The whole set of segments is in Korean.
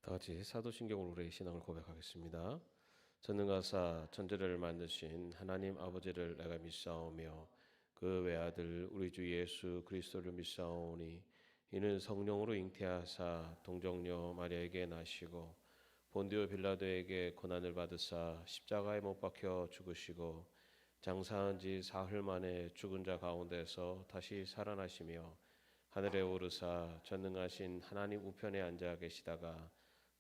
다 같이 사도신경으로 우리의 신앙을 고백하겠습니다. 전능하사 천지를 만드신 하나님 아버지를 내가 믿사오며 그 외아들 우리 주 예수 그리스도를 믿사오니 이는 성령으로 잉태하사 동정녀 마리아에게 나시고 본디오 빌라도에게 고난을 받으사 십자가에 못 박혀 죽으시고 장사한 지 사흘 만에 죽은 자 가운데서 다시 살아나시며 하늘에 오르사 전능하신 하나님 우편에 앉아 계시다가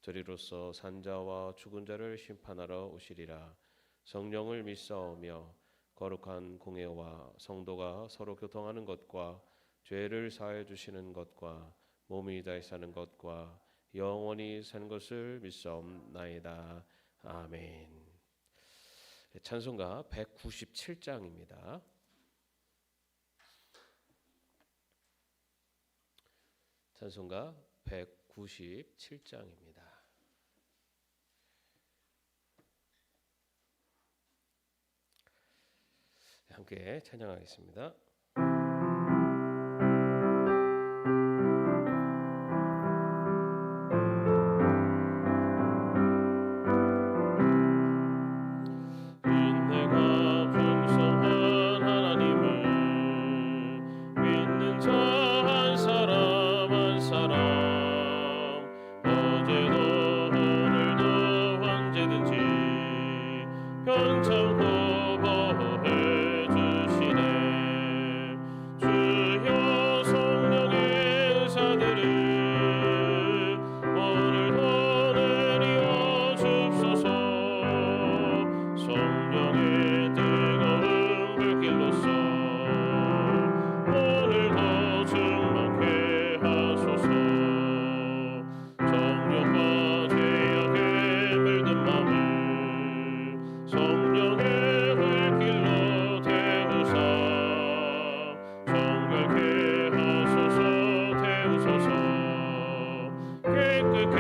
저리로서 산자와 죽은 자를 심판하러 오시리라. 성령을 믿사오며 거룩한 공회와 성도가 서로 교통하는 것과 죄를 사해 주시는 것과 몸이 다시 사는 것과 영원히 사는 것을 믿사옵나이다. 아멘. 찬송가 197장입니다. 찬송가 197장입니다. 함께 찬양하겠습니다. 은혜가 풍성한 하나님을 믿는 자 한 사람 한 사람 어제도 오늘도 언제든지 편찮고 보호해 주시네. 주여 성령의 은사들을 오늘도 내리어 줍소서. 성령의 뜨거운 불길로서 오늘도 충만케 하소서. 정욕과 죄악에 물든 마음을 성령의 불길로 태우사 정결케 하소서. 태우소서. 깨끗게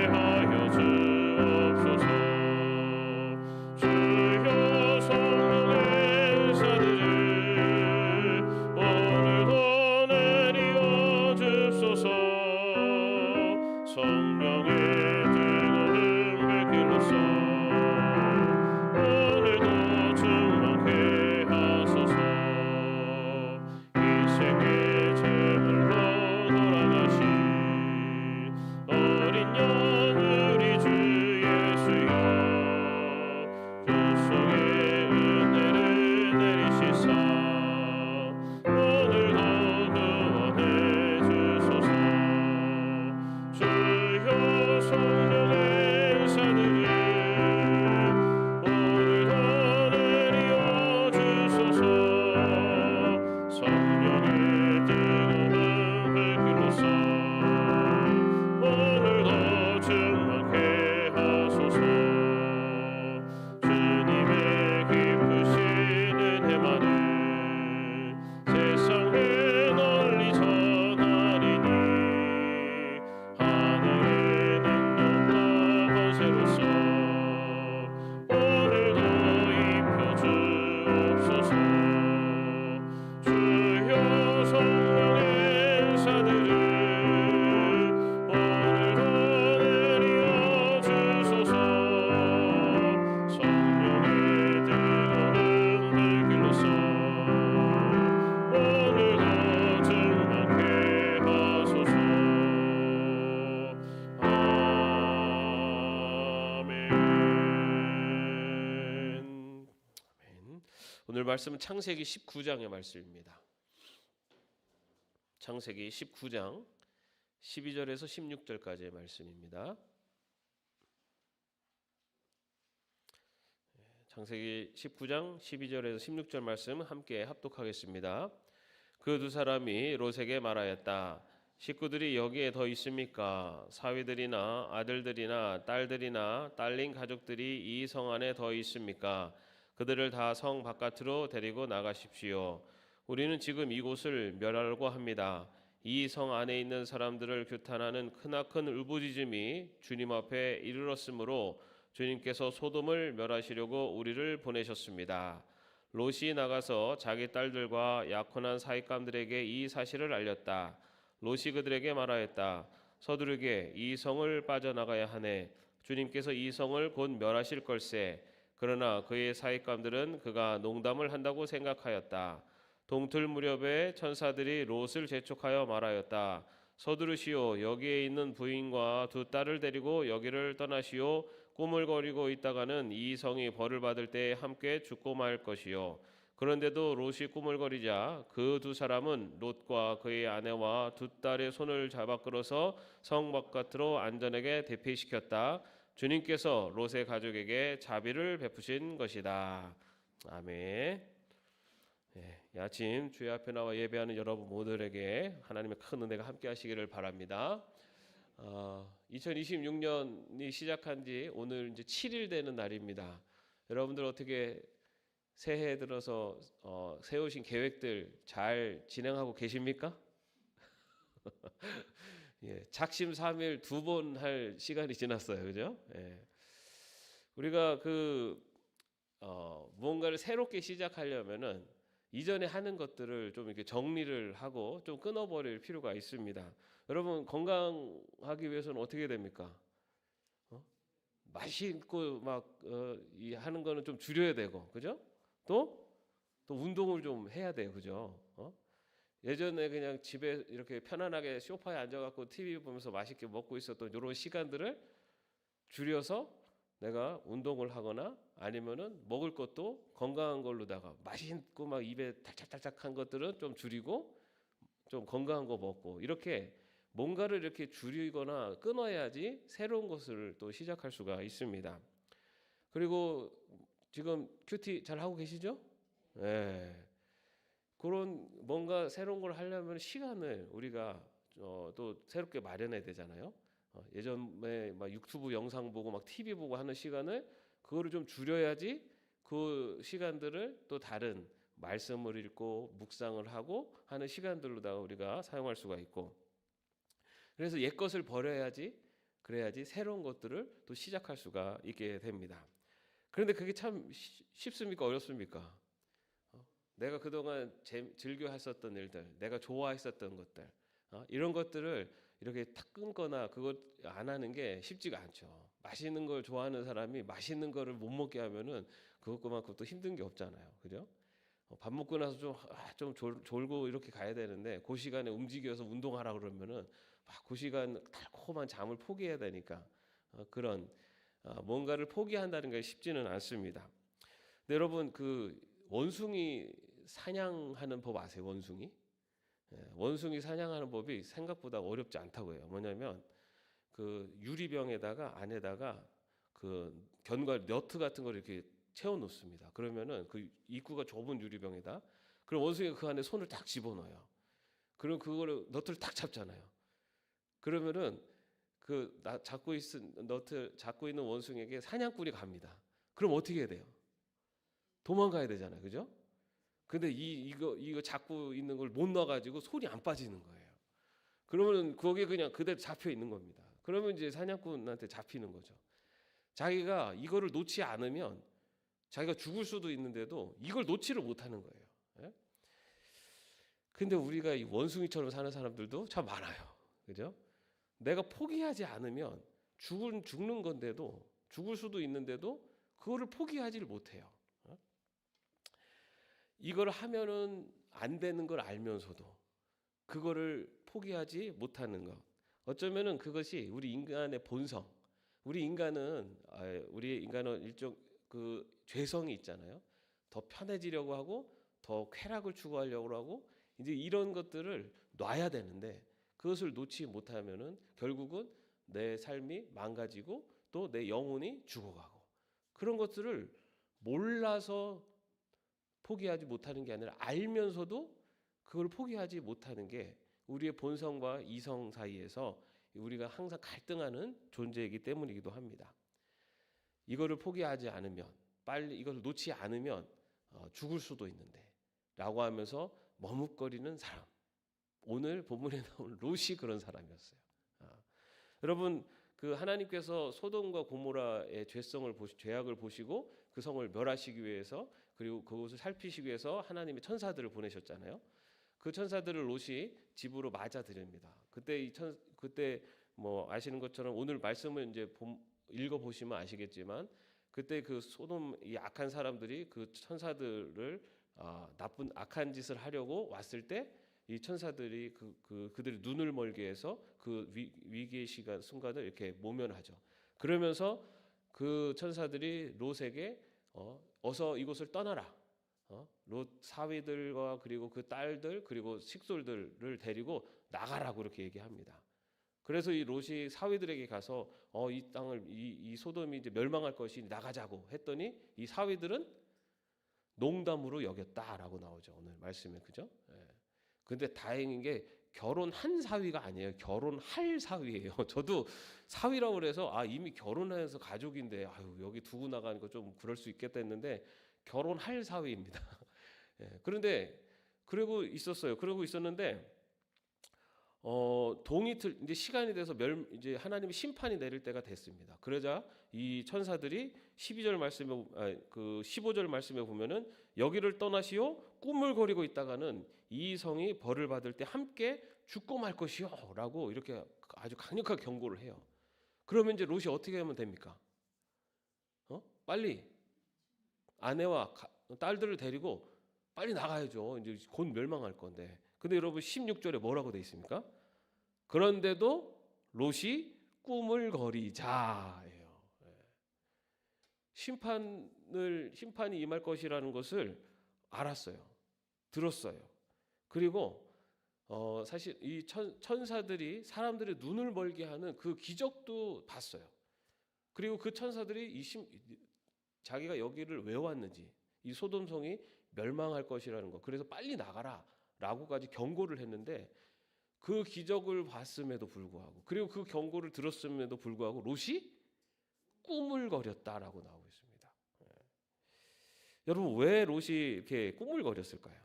하여 주옵소서. 주여 성령의 은사들을 오늘도 내리어 줍소서. 성령의 뜨거운 불길로서 오늘도 충만케 하소서. 이 생의 제물로 돌아가신 어린 양 우리 주 예수여 그 속에 은혜를 내리시사 오늘도 구원해 주소서. 주여 성령의 은사들을 오늘도 내리어 주소서. 성령의 뜨거운 불길로서 오늘도 충만케 하소서. 주님의 기쁘신 은혜만을 세상에 널리 전하리니 하늘의 능력과 권세로서 오늘도 입혀 주옵소서. 주여 성령의 은사들을 오늘도 내리어 주소서. 성령의 뜨거운 불길로서 오늘도 충만케 하소서. 아멘. 아멘. 오늘 말씀은 창세기 19장의 말씀입니다. 창세기 19장 12절에서 16절까지의 말씀입니다. 창세기 19장 12절에서 16절 말씀 함께 합독하겠습니다. 그 두 사람이 롯에게 말하였다. 식구들이 여기에 더 있습니까? 사위들이나 아들들이나 딸들이나 딸린 가족들이 이 성 안에 더 있습니까? 그들을 다 성 바깥으로 데리고 나가십시오. 우리는 지금 이곳을 멸하려고 합니다. 이 성 안에 있는 사람들을 규탄하는 크나큰 울부짖음이 주님 앞에 이르렀으므로 주님께서 소돔을 멸하시려고 우리를 보내셨습니다. 롯이 나가서 자기 딸들과 약혼한 사익감들에게 이 사실을 알렸다. 롯이 그들에게 말하였다. 서두르게 이 성을 빠져나가야 하네. 주님께서 이 성을 곧 멸하실 걸세. 그러나 그의 사익감들은 그가 농담을 한다고 생각하였다. 동틀 무렵에 천사들이 롯을 재촉하여 말하였다. 서두르시오. 여기에 있는 부인과 두 딸을 데리고 여기를 떠나시오. 꾸물거리고 있다가는 이 성이 벌을 받을 때에 함께 죽고 말 것이요. 그런데도 롯이 꾸물거리자 그 두 사람은 롯과 그의 아내와 두 딸의 손을 잡아 끌어서 성 바깥으로 안전하게 대피시켰다. 주님께서 롯의 가족에게 자비를 베푸신 것이다. 아멘. 이 아침 주의 앞에 나와 예배하는 여러분 모두에게 하나님의 큰 은혜가 함께 하시기를 바랍니다. 2026년이 시작한 지 오늘 이제 7일 되는 날입니다. 여러분들 어떻게 새해 들어서 세우신 계획들 잘 진행하고 계십니까? 작심 삼일 2번 할 시간이 지났어요, 그죠? 우리가 무언가를 새롭게 시작하려면은 이전에 하는 것들을 좀 이렇게 정리를 하고 좀 끊어버릴 필요가 있습니다. 여러분 건강하기 위해서는 어떻게 됩니까? 맛있고 막 하는 거는 좀 줄여야 되고, 그죠? 또 운동을 좀 해야 돼요, 그죠? 예전에 그냥 집에 이렇게 편안하게 소파에 앉아갖고 TV 보면서 맛있게 먹고 있었던 이런 시간들을 줄여서 내가 운동을 하거나 아니면은 먹을 것도 건강한 걸로다가 맛있고 막 입에 달짝달짝한 것들은 좀 줄이고 좀 건강한 거 먹고 이렇게 뭔가를 이렇게 줄이거나 끊어야지 새로운 것을 또 시작할 수가 있습니다. 그리고 지금 큐티 잘 하고 계시죠? 그런 뭔가 새로운 걸 하려면 시간을 우리가 또 새롭게 마련해야 되잖아요. 예전에 막 유튜브 영상 보고 막 TV 보고 하는 시간을 그거를 좀 줄여야지 그 시간들을 또 다른 말씀을 읽고 묵상을 하고 하는 시간들로다가 우리가 사용할 수가 있고, 그래서 옛 것을 버려야지 그래야지 새로운 것들을 또 시작할 수가 있게 됩니다. 그런데 그게 참 쉽습니까? 어렵습니까? 내가 그동안 즐겨 했었던 일들, 내가 좋아했었던 것들, 이런 것들을 이렇게 탁 끊거나 그것 안 하는 게 쉽지가 않죠. 맛있는 걸 좋아하는 사람이 맛있는 거를 못 먹게 하면은 그것만큼 또 힘든 게 없잖아요, 그죠? 밥 먹고 나서 좀 졸고 이렇게 가야 되는데 그 시간에 움직여서 운동하라 그러면은 막 그 시간 달콤한 잠을 포기해야 되니까 그런 뭔가를 포기한다는 게 쉽지는 않습니다. 근데 여러분 원숭이 사냥하는 법 아세요? 원숭이 사냥하는 법이 생각보다 어렵지 않다고 해요. 뭐냐면 유리병에다가 안에다가 견과류 너트 같은 걸 이렇게 채워 놓습니다. 그러면은 그 입구가 좁은 유리병에다 그럼 원숭이가 그 안에 손을 딱 집어넣어요. 그럼 그거를 너트를 딱 잡잖아요. 그러면은 너트 잡고 있는 원숭이에게 사냥꾼이 갑니다. 그럼 어떻게 해야 돼요? 도망가야 되잖아요, 그죠? 근데 이거 잡고 있는 걸 못 놔가지고 손이 안 빠지는 거예요. 그러면 거기에 그냥 그대로 잡혀 있는 겁니다. 그러면 이제 사냥꾼한테 잡히는 거죠. 자기가 이거를 놓지 않으면 자기가 죽을 수도 있는데도 이걸 놓지를 못하는 거예요. 예? 근데 우리가 이 원숭이처럼 사는 사람들도 참 많아요, 그죠? 내가 포기하지 않으면 죽는 건데도 죽을 수도 있는데도 그거를 포기하지를 못해요. 이걸 하면은 안 되는 걸 알면서도 그거를 포기하지 못하는 것. 어쩌면은 그것이 우리 인간의 본성. 우리 인간은 일종 죄성이 있잖아요. 더 편해지려고 하고 더 쾌락을 추구하려고 하고 이제 이런 것들을 놔야 되는데 그것을 놓지 못하면은 결국은 내 삶이 망가지고 또 내 영혼이 죽어가고 그런 것들을 몰라서 포기하지 못하는 게 아니라 알면서도 그걸 포기하지 못하는 게 우리의 본성과 이성 사이에서 우리가 항상 갈등하는 존재이기 때문이기도 합니다. 이거를 포기하지 않으면 빨리 이걸 놓지 않으면 죽을 수도 있는데 라고 하면서 머뭇거리는 사람. 오늘 본문에 나온 롯이 그런 사람이었어요. 여러분 하나님께서 소돔과 고모라의 죄악을 보시고 그 성을 멸하시기 위해서 그리고 그것을 살피시기 위해서 하나님의 천사들을 보내셨잖아요. 그 천사들을 롯이 집으로 맞아 들입니다. 그때 뭐 아시는 것처럼 오늘 말씀을 이제 읽어 보시면 아시겠지만 그때 그 소돔 이 악한 사람들이 그 천사들을 나쁜 악한 짓을 하려고 왔을 때 이 천사들이 그들의 눈을 멀게 해서 그 위기의 순간을 이렇게 모면하죠. 그러면서 그 천사들이 롯에게 어서 이곳을 떠나라. 롯 사위들과 그리고 그 딸들 그리고 식솔들을 데리고 나가라고 이렇게 얘기합니다. 그래서 이 롯이 사위들에게 가서 이 땅을 이 소돔이 이제 멸망할 것이니 나가자고 했더니 이 사위들은 농담으로 여겼다라고 나오죠. 오늘 말씀에 그죠? 예. 근데 다행인 게 결혼한 사위가 아니에요. 결혼할 사위예요. 저도 사위라고 그래서 이미 결혼해서 가족인데 여기 두고 나가는 거 좀 그럴 수 있겠다 했는데 결혼할 사위입니다. 예. 그런데 그러고 있었어요. 그러고 있었는데 동이틀 이제 시간이 돼서 이제 하나님의 심판이 내릴 때가 됐습니다. 그러자 이 천사들이 12절 말씀에 그 15절 말씀에 보면은 여기를 떠나시오 꾸물거리고 있다가는 이 성이 벌을 받을 때 함께 죽고 말 것이요라고 이렇게 아주 강력하게 경고를 해요. 그러면 이제 롯이 어떻게 하면 됩니까? 빨리 아내와 딸들을 데리고 빨리 나가야죠. 이제 곧 멸망할 건데. 근데 여러분 16절에 뭐라고 돼 있습니까? 그런데도 롯이 꿈을 거리자예요. 심판이 임할 것이라는 것을 알았어요. 들었어요. 그리고 사실 이 천사들이 사람들의 눈을 멀게 하는 그 기적도 봤어요. 그리고 그 천사들이 자기가 여기를 왜 왔는지 이 소돔성이 멸망할 것이라는 거. 그래서 빨리 나가라라고까지 경고를 했는데 그 기적을 봤음에도 불구하고 그리고 그 경고를 들었음에도 불구하고 롯이 꾸물거렸다라고 나오고 있습니다. 여러분 왜 롯이 이렇게 꾸물거렸을까요?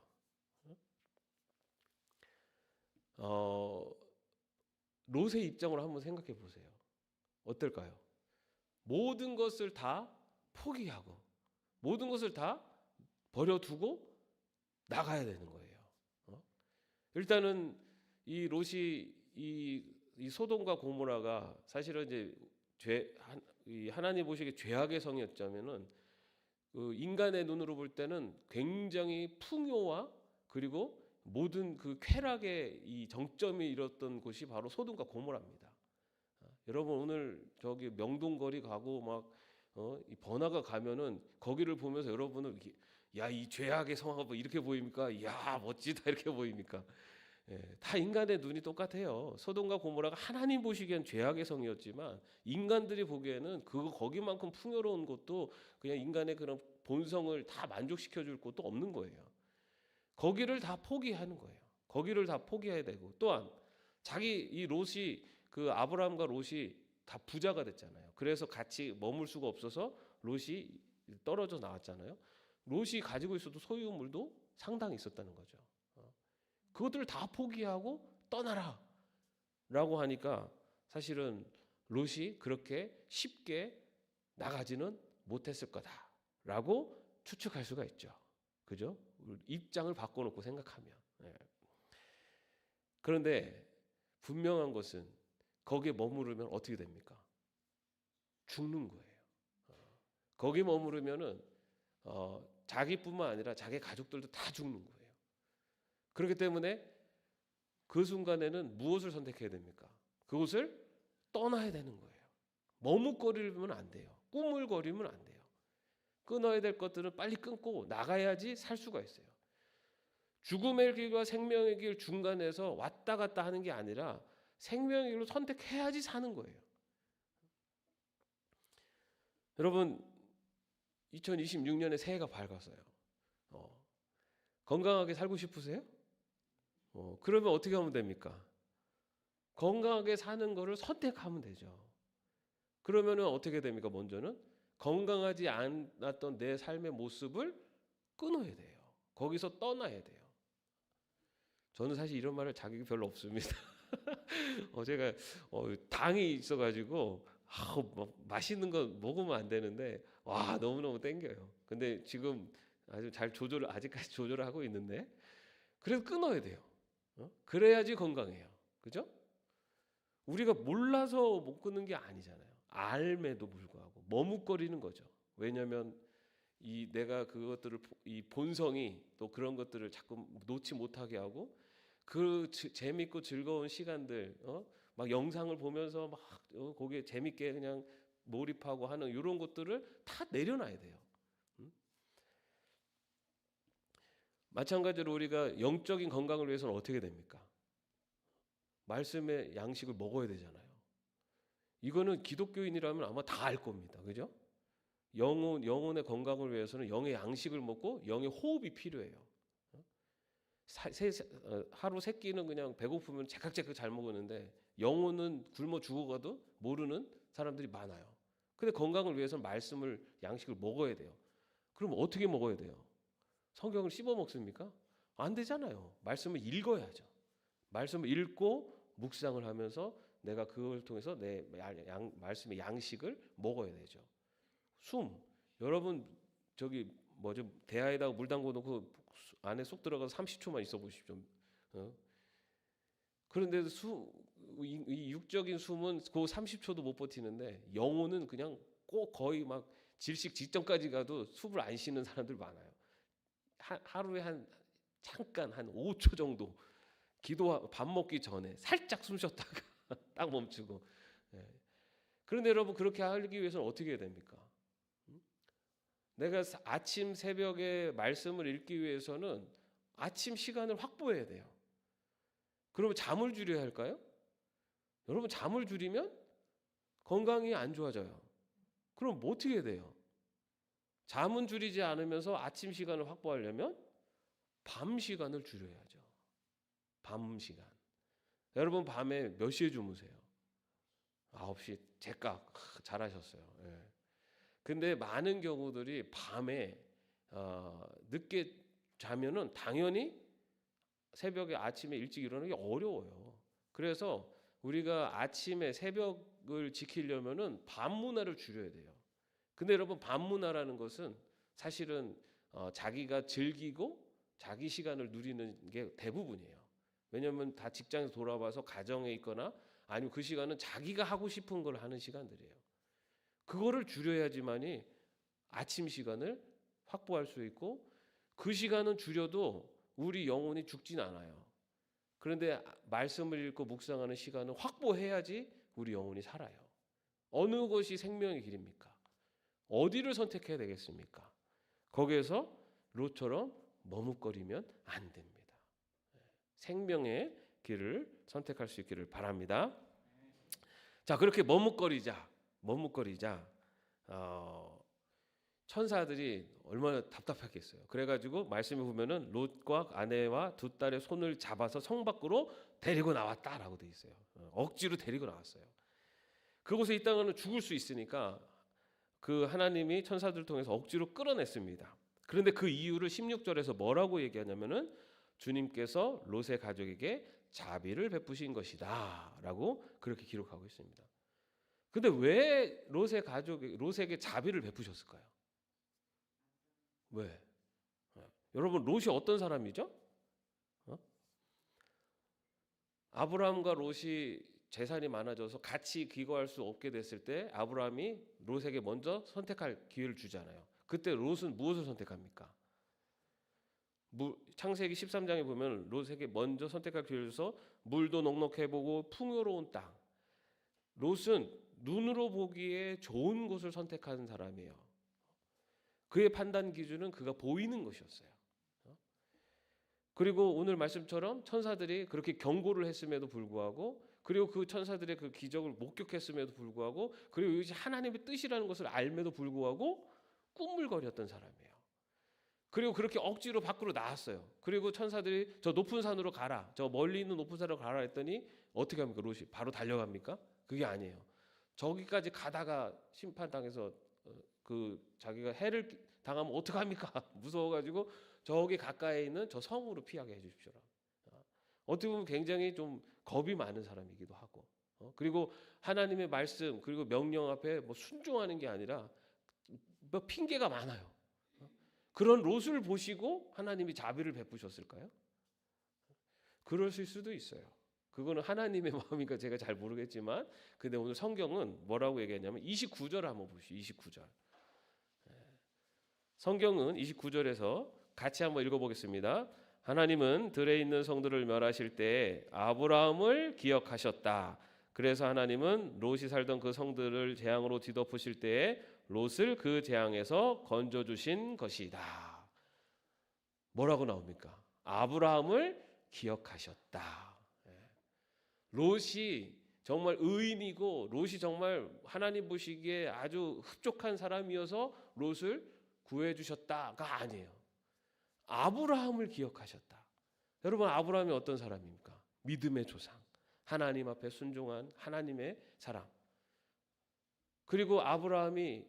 롯의 입장으로 한번 생각해 보세요. 어떨까요? 모든 것을 다 포기하고 모든 것을 다 버려두고 나가야 되는 거예요. 일단은 이 롯이 이 소돔과 고모라가 사실은 이제 하나님 보시기에 죄악의 성이었자면은 그 인간의 눈으로 볼 때는 굉장히 풍요와 그리고 모든 그 쾌락의 이 정점이 이뤘던 곳이 바로 소돔과 고모라입니다. 여러분 오늘 저기 명동거리 가고 막 이 번화가 가면은 거기를 보면서 여러분은 이 죄악의 성하고 이렇게 보입니까? 야 멋지다 이렇게 보입니까? 다 인간의 눈이 똑같아요. 소돔과 고모라가 하나님 보시기엔 죄악의 성이었지만 인간들이 보기에는 거기만큼 풍요로운 곳도 그냥 인간의 그런 본성을 다 만족시켜 줄 곳도 없는 거예요. 거기를 다 포기하는 거예요. 거기를 다 포기해야 되고 또한 이 롯이 그 아브라함과 롯이 다 부자가 됐잖아요. 그래서 같이 머물 수가 없어서 롯이 떨어져 나왔잖아요. 롯이 가지고 있어도 소유물도 상당히 있었다는 거죠. 그것들을 다 포기하고 떠나라 라고 하니까 사실은 롯이 그렇게 쉽게 나가지는 못했을 거다라고 추측할 수가 있죠. 그죠? 입장을 바꿔놓고 생각하면. 그런데 분명한 것은 거기에 머무르면 어떻게 됩니까? 죽는 거예요. 거기 머무르면은 자기뿐만 아니라 자기 가족들도 다 죽는 거예요. 그렇기 때문에 그 순간에는 무엇을 선택해야 됩니까? 그곳을 떠나야 되는 거예요. 머뭇거리면 안 돼요. 꾸물거리면 안 돼요. 끊어야 될 것들은 빨리 끊고 나가야지 살 수가 있어요. 죽음의 길과 생명의 길 중간에서 왔다 갔다 하는 게 아니라 생명의 길로 선택해야지 사는 거예요. 여러분 2026년에 새해가 밝았어요. 건강하게 살고 싶으세요? 그러면 어떻게 하면 됩니까? 건강하게 사는 거를 선택하면 되죠. 그러면은 어떻게 됩니까? 먼저는 건강하지 않았던 내 삶의 모습을 끊어야 돼요. 거기서 떠나야 돼요. 저는 사실 이런 말을 자격이 별로 없습니다. 제가 당이 있어가지고 맛있는 거 먹으면 안 되는데 너무너무 땡겨요. 근데 지금 아주 잘 아직까지 조절을 하고 있는데 그래서 끊어야 돼요. 그래야지 건강해요. 그죠? 우리가 몰라서 못 끊는 게 아니잖아요. 알매도 불구하고 머뭇거리는 거죠. 왜냐하면 이 내가 그것들을 이 본성이 또 그런 것들을 자꾸 놓지 못하게 하고 그 재밌고 즐거운 시간들, 막 영상을 보면서 막 거기에 재밌게 그냥 몰입하고 하는 이런 것들을 다 내려놔야 돼요. 마찬가지로 우리가 영적인 건강을 위해서는 어떻게 됩니까? 말씀의 양식을 먹어야 되잖아요. 이거는 기독교인이라면 아마 다 알 겁니다. 그죠? 영혼의 건강을 위해서는 영의 양식을 먹고 영의 호흡이 필요해요. 하루 세 끼는 그냥 배고프면 제깍제깍 잘 먹었는데 영혼은 굶어 죽어가도 모르는 사람들이 많아요. 근데 건강을 위해서는 말씀을 양식을 먹어야 돼요. 그럼 어떻게 먹어야 돼요? 성경을 씹어 먹습니까? 안 되잖아요. 말씀을 읽어야죠. 말씀을 읽고 묵상을 하면서 내가 그걸 통해서 내 말씀의 양식을 먹어야 되죠. 여러분 저기 뭐죠? 대야에다가 물 담궈 놓고 안에 쏙 들어가서 30초만 있어 보십시오. 그런데 이 육적인 숨은 그 30초도 못 버티는데 영혼은 그냥 꼭 거의 막 질식 직전까지 가도 숨을 안 쉬는 사람들 많아요. 하루에 잠깐 한 5초 정도 밥 먹기 전에 살짝 숨 쉬었다가 딱 멈추고. 그런데 여러분 그렇게 하기 위해서는 어떻게 해야 됩니까? 내가 아침 새벽에 말씀을 읽기 위해서는 아침 시간을 확보해야 돼요. 그러면 잠을 줄여야 할까요? 여러분 잠을 줄이면 건강이 안 좋아져요. 그럼 뭐 어떻게 해야 돼요? 잠은 줄이지 않으면서 아침 시간을 확보하려면 밤 시간을 줄여야죠. 밤 시간. 여러분 밤에 몇 시에 주무세요? 9시 제깍 잘하셨어요. 근데 많은 경우들이 밤에 늦게 자면은 당연히 새벽에 아침에 일찍 일어나기 어려워요. 그래서 우리가 아침에 새벽을 지키려면은 밤 문화를 줄여야 돼요. 근데 여러분 밤 문화라는 것은 사실은 자기가 즐기고 자기 시간을 누리는 게 대부분이에요. 왜냐하면 다 직장에서 돌아와서 가정에 있거나 아니면 그 시간은 자기가 하고 싶은 걸 하는 시간들이에요. 그거를 줄여야지만이 아침 시간을 확보할 수 있고 그 시간은 줄여도 우리 영혼이 죽진 않아요. 그런데 말씀을 읽고 묵상하는 시간은 확보해야지 우리 영혼이 살아요. 어느 것이 생명의 길입니까? 어디를 선택해야 되겠습니까? 거기에서 롯처럼 머뭇거리면 안 됩니다. 생명의 길을 선택할 수 있기를 바랍니다. 자, 그렇게 머뭇거리자. 천사들이 얼마나 답답했겠어요. 그래가지고 말씀에 보면은 롯과 아내와 두 딸의 손을 잡아서 성 밖으로 데리고 나왔다라고 돼 있어요. 억지로 데리고 나왔어요. 그곳에 있다가는 죽을 수 있으니까 그 하나님이 천사들을 통해서 억지로 끌어냈습니다. 그런데 그 이유를 16절에서 뭐라고 얘기하냐면은 주님께서 롯의 가족에게 자비를 베푸신 것이다라고 그렇게 기록하고 있습니다. 근데 왜 롯에게 자비를 베푸셨을까요? 왜? 여러분 롯이 어떤 사람이죠? 아브라함과 롯이 재산이 많아져서 같이 기거할 수 없게 됐을 때 아브라함이 롯에게 먼저 선택할 기회를 주잖아요. 그때 롯은 무엇을 선택합니까? 창세기 13장에 보면 롯에게 먼저 선택할 기회를 줘서 물도 넉넉해 보고 풍요로운 땅. 롯은 눈으로 보기에 좋은 곳을 선택하는 사람이에요. 그의 판단 기준은 그가 보이는 것이었어요. 그리고 오늘 말씀처럼 천사들이 그렇게 경고를 했음에도 불구하고 그리고 그 천사들의 그 기적을 목격했음에도 불구하고 그리고 이것이 하나님의 뜻이라는 것을 알면도 불구하고 꾸물거렸던 사람이에요. 그리고 그렇게 억지로 밖으로 나왔어요. 그리고 천사들이 저 높은 산으로 가라. 저 멀리 있는 높은 산으로 가라 했더니 어떻게 합니까? 롯이 바로 달려갑니까? 그게 아니에요. 저기까지 가다가 심판당해서 그 자기가 해를 당하면 어떡합니까? 무서워가지고 저기 가까이 있는 저 성으로 피하게 해주십시오. 어떻게 보면 굉장히 좀 겁이 많은 사람이기도 하고 그리고 하나님의 말씀 그리고 명령 앞에 뭐 순종하는 게 아니라 뭐 핑계가 많아요. 그런 롯을 보시고 하나님이 자비를 베푸셨을까요? 그러실 수도 있어요. 그거는 하나님의 마음이니까 제가 잘 모르겠지만, 근데 오늘 성경은 뭐라고 얘기했냐면 29절을 한번 보시죠. 29절. 성경은 29절에서 같이 한번 읽어보겠습니다. 하나님은 들에 있는 성들을 멸하실 때 아브라함을 기억하셨다. 그래서 하나님은 롯이 살던 그 성들을 재앙으로 뒤덮으실 때에 롯을 그 재앙에서 건져주신 것이다. 뭐라고 나옵니까? 아브라함을 기억하셨다. 롯이 정말 의인이고 롯이 정말 하나님 보시기에 아주 흡족한 사람이어서 롯을 구해주셨다가 아니에요. 아브라함을 기억하셨다. 여러분, 아브라함이 어떤 사람입니까? 믿음의 조상, 하나님 앞에 순종한 하나님의 사람. 그리고 아브라함이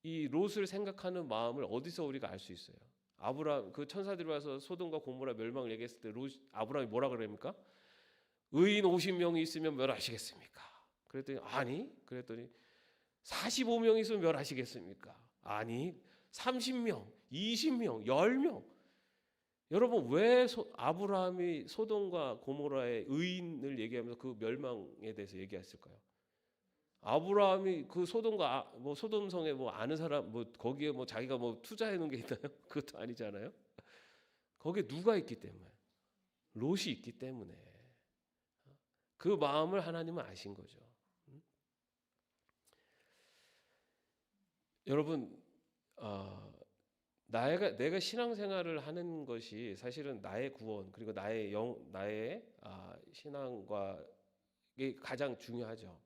이 롯을 생각하는 마음을 어디서 우리가 알 수 있어요? 아브라함, 그 천사들이 와서 소돔과 고모라 멸망을 얘기했을 때 아브라함이 뭐라 그럽니까? 의인 50명이 있으면 멸하시겠습니까? 그랬더니 아니. 그랬더니 45명 있으면 멸하시겠습니까? 아니. 30명, 20명, 10명. 여러분, 왜 아브라함이 소돔과 고모라의 의인을 얘기하면서 그 멸망에 대해서 얘기했을까요? 아브라함이 그 소돔과 뭐 소돔성에 뭐 아는 사람 뭐 거기에 뭐 자기가 뭐 투자해 놓은 게 있나요? 그것도 아니잖아요. 거기에 누가 있기 때문에, 롯이 있기 때문에 그 마음을 하나님은 아신 거죠. 여러분, 내가 신앙생활을 하는 것이 사실은 나의 구원 그리고 나의 신앙과 이게 가장 중요하죠.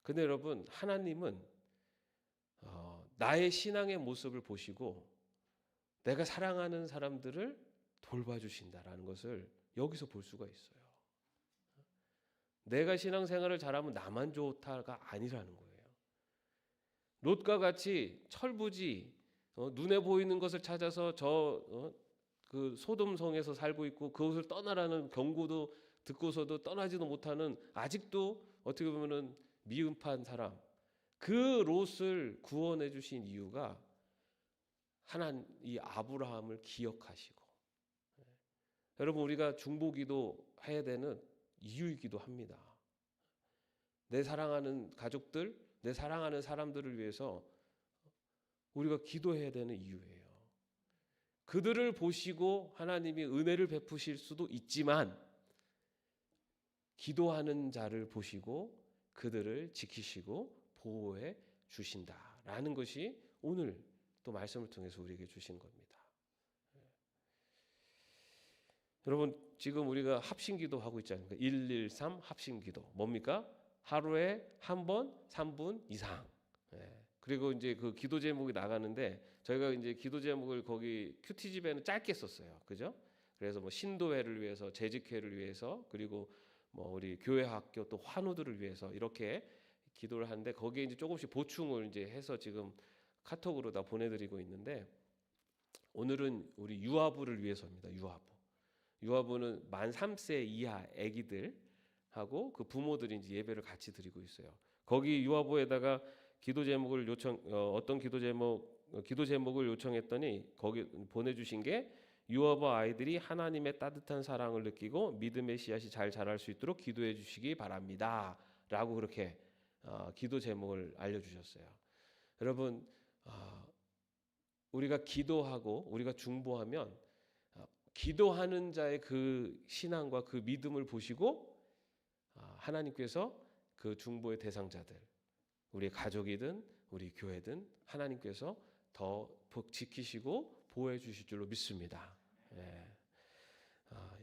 근데 여러분, 하나님은 나의 신앙의 모습을 보시고 내가 사랑하는 사람들을 돌봐주신다라는 것을 여기서 볼 수가 있어요. 내가 신앙생활을 잘하면 나만 좋다가 아니라는 거예요. 롯과 같이 철부지 눈에 보이는 것을 찾아서 그 소돔성에서 살고 있고 그것을 떠나라는 경고도 듣고서도 떠나지도 못하는, 아직도 어떻게 보면은 미흡한 사람, 그 롯을 구원해 주신 이유가 하나님 이 아브라함을 기억하시고, 여러분, 우리가 중보기도 해야 되는 이유이기도 합니다. 내 사랑하는 가족들, 내 사랑하는 사람들을 위해서 우리가 기도해야 되는 이유예요. 그들을 보시고 하나님이 은혜를 베푸실 수도 있지만 기도하는 자를 보시고 그들을 지키시고 보호해 주신다라는 것이 오늘 또 말씀을 통해서 우리에게 주신 겁니다. 여러분, 지금 우리가 합심기도 하고 있지 않습니까? 113 합심기도 뭡니까? 하루에 한 번 3분 이상. 그리고 이제 그 기도 제목이 나가는데 저희가 이제 기도 제목을 거기 큐티집에는 짧게 썼어요. 그죠? 그래서 뭐 신도회를 위해서, 재직회를 위해서, 그리고 뭐 우리 교회 학교 또 환우들을 위해서 이렇게 기도를 하는데 거기에 이제 조금씩 보충을 이제 해서 지금 카톡으로 다 보내드리고 있는데, 오늘은 우리 유아부를 위해서입니다. 유아부는 만 3세 이하 아기들하고 그 부모들이 이제 예배를 같이 드리고 있어요. 거기 유아부에다가 기도 제목을 어떤 기도 제목을 요청했더니 거기 보내주신 게 유아부 아이들이 하나님의 따뜻한 사랑을 느끼고 믿음의 씨앗이 잘 자랄 수 있도록 기도해 주시기 바랍니다라고 그렇게 기도 제목을 알려주셨어요. 여러분, 우리가 기도하고 우리가 중보하면 기도하는 자의 그 신앙과 그 믿음을 보시고 하나님께서 그 중보의 대상자들, 우리 가족이든 우리 교회든 하나님께서 더 지키시고 보호해 주실 줄로 믿습니다.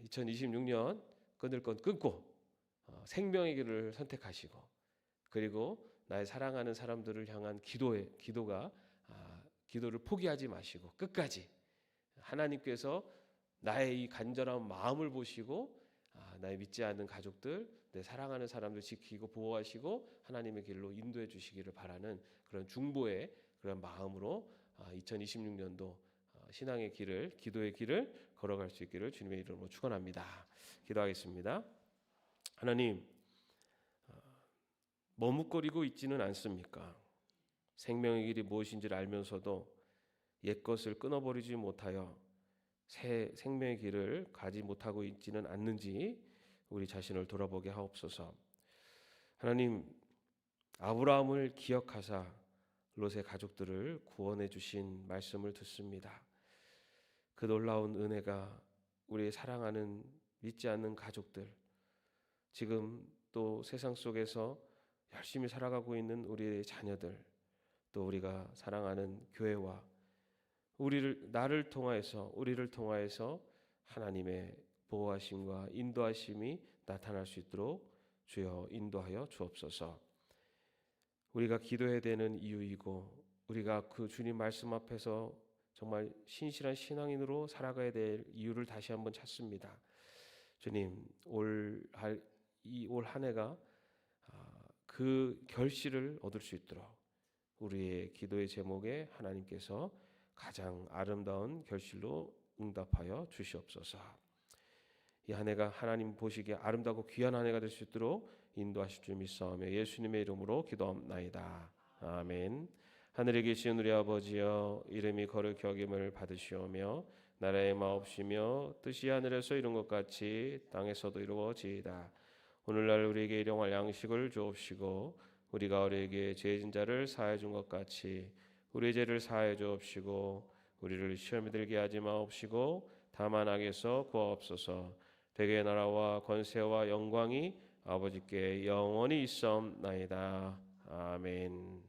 2026년 끊을 건 끊고 생명의 길을 선택하시고, 그리고 나의 사랑하는 사람들을 향한 기도를 포기하지 마시고 끝까지 하나님께서 나의 이 간절한 마음을 보시고 나의 믿지 않는 가족들, 내 사랑하는 사람들 지키고 보호하시고 하나님의 길로 인도해 주시기를 바라는 그런 중보의 그런 마음으로 2026년도 신앙의 길을, 기도의 길을 걸어갈 수 있기를 주님의 이름으로 축원합니다. 기도하겠습니다. 하나님, 머뭇거리고 있지는 않습니까? 생명의 길이 무엇인지를 알면서도 옛것을 끊어버리지 못하여 새 생명의 길을 가지 못하고 있지는 않는지 우리 자신을 돌아보게 하옵소서. 하나님, 아브라함을 기억하사 롯의 가족들을 구원해 주신 말씀을 듣습니다. 그 놀라운 은혜가 우리의 사랑하는 믿지 않는 가족들, 지금 또 세상 속에서 열심히 살아가고 있는 우리의 자녀들, 또 우리가 사랑하는 교회와 우리를 통하여서 하나님의 보호하심과 인도하심이 나타날 수 있도록 주여 인도하여 주옵소서. 우리가 기도해야 되는 이유이고 우리가 그 주님 말씀 앞에서 정말 신실한 신앙인으로 살아가야 될 이유를 다시 한번 찾습니다. 주님, 올 한 해가 그 결실을 얻을 수 있도록 우리의 기도의 제목에 하나님께서 가장 아름다운 결실로 응답하여 주시옵소서. 이 한 해가 하나님 보시기에 아름다고 귀한 한 해가 될 수 있도록 인도하실 줄 믿사오며 예수님의 이름으로 기도합나이다. 아멘. 하늘에 계신 우리 아버지여, 이름이 거룩히 여김을 받으시오며 나라의 마옵시며 뜻이 하늘에서 이룬 것 같이 땅에서도 이루어지이다. 오늘날 우리에게 일용할 양식을 주옵시고 우리가 우리에게 죄진 자를 사하여 준 것 같이 우리의 죄를 사하여 주옵시고 우리를 시험에 들게 하지 마옵시고 다만 악에서 구하옵소서. 대개의 나라와 권세와 영광이 아버지께 영원히 있사옵나이다. 아멘.